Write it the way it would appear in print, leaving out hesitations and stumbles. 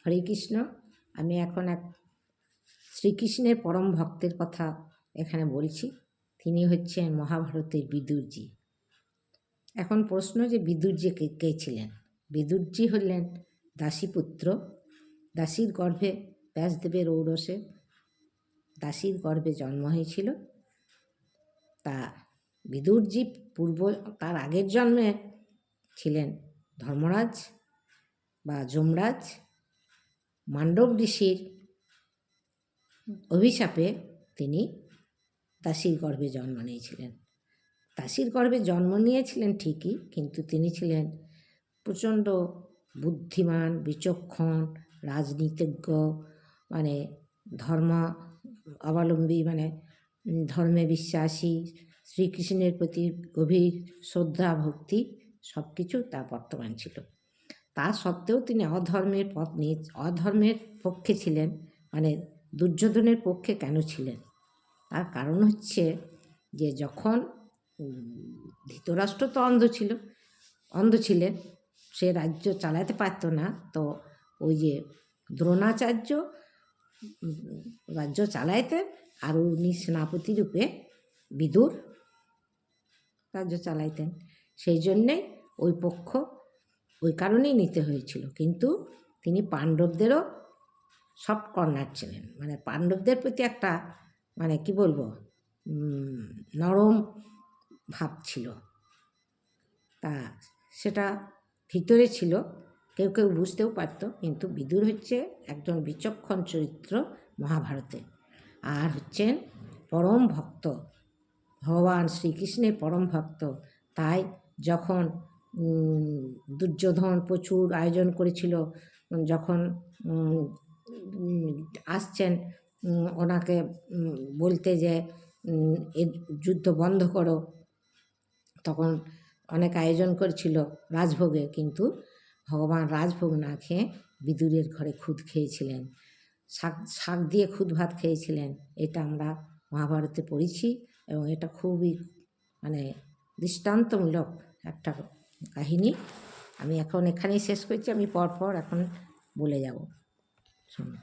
হরে কৃষ্ণ। আমি এখন এক শ্রীকৃষ্ণের পরম ভক্তের কথা এখানে বলছি। তিনি হচ্ছেন মহাভারতের বিদুরজি। এখন প্রশ্ন যে বিদুরজি কে ছিলেন? বিদুরজি হলেন দাসীপুত্র। দাসীর গর্ভে ব্যাসদেবের ঔরসে দাসীর গর্ভে জন্ম হয়েছিল। তা বিদুরজি তার আগের জন্মে ছিলেন ধর্মরাজ বা যমরাজ। মান্ডব ঋষির অভিশাপে তিনি দাসীর গর্ভে জন্ম নিয়েছিলেন। দাসীর গর্ভে জন্ম নিয়েছিলেন ঠিকই, কিন্তু তিনি ছিলেন প্রচণ্ড বুদ্ধিমান, বিচক্ষণ, রাজনীতিজ্ঞ, মানে ধর্ম অবলম্বী, মানে ধর্মে বিশ্বাসী, শ্রীকৃষ্ণের প্রতি গভীর শ্রদ্ধা ভক্তি সব কিছু তার বর্তমান ছিল। তা সত্ত্বেও তিনি অধর্মের পক্ষে ছিলেন। মানে দুর্যোধনের পক্ষে কেন ছিলেন? তার কারণ হচ্ছে যে যখন ধৃতরাষ্ট্র তো অন্ধ ছিলেন, সে রাজ্য চালাতে পারত না। তো ওই যে দ্রোণাচার্য রাজ্য চালাইতেন, আর উনি সেনাপতি রূপে বিদুর রাজ্য চালাইতেন। সেই জন্যেই ওই পক্ষ ওই কারণেই নিতে হয়েছিল। কিন্তু তিনি পাণ্ডবদেরও সফট কর্নার ছিলেন। মানে পাণ্ডবদের প্রতি একটা, মানে কি বলবো, নরম ভাব ছিল। তা সেটা ভিতরে ছিল, কেউ কেউ বুঝতেও পারত। কিন্তু বিদুর হচ্ছে একজন বিচক্ষণ চরিত্র মহাভারতে, আর হচ্ছেন পরম ভক্ত, ভগবান শ্রীকৃষ্ণের পরম ভক্ত। তাই যখন দুর্যোধন প্রচুর আয়োজন করেছিল, যখন আসছেন ওনাকে বলতে যে এর যুদ্ধ বন্ধ করো, তখন অনেক আয়োজন করেছিল রাজভোগের, কিন্তু ভগবান রাজভোগ না খেয়ে বিদুরের ঘরে খুদ খেয়েছিলেন, শাক দিয়ে খুদ ভাত খেয়েছিলেন। এটা আমরা মহাভারতে পড়েছি, এবং এটা খুবই মানে দৃষ্টান্তমূলক একটা কাহিনী। আমি এখন এখানেই শেষ করছি, আমি পরপর এখন বলে যাব, শুনুন।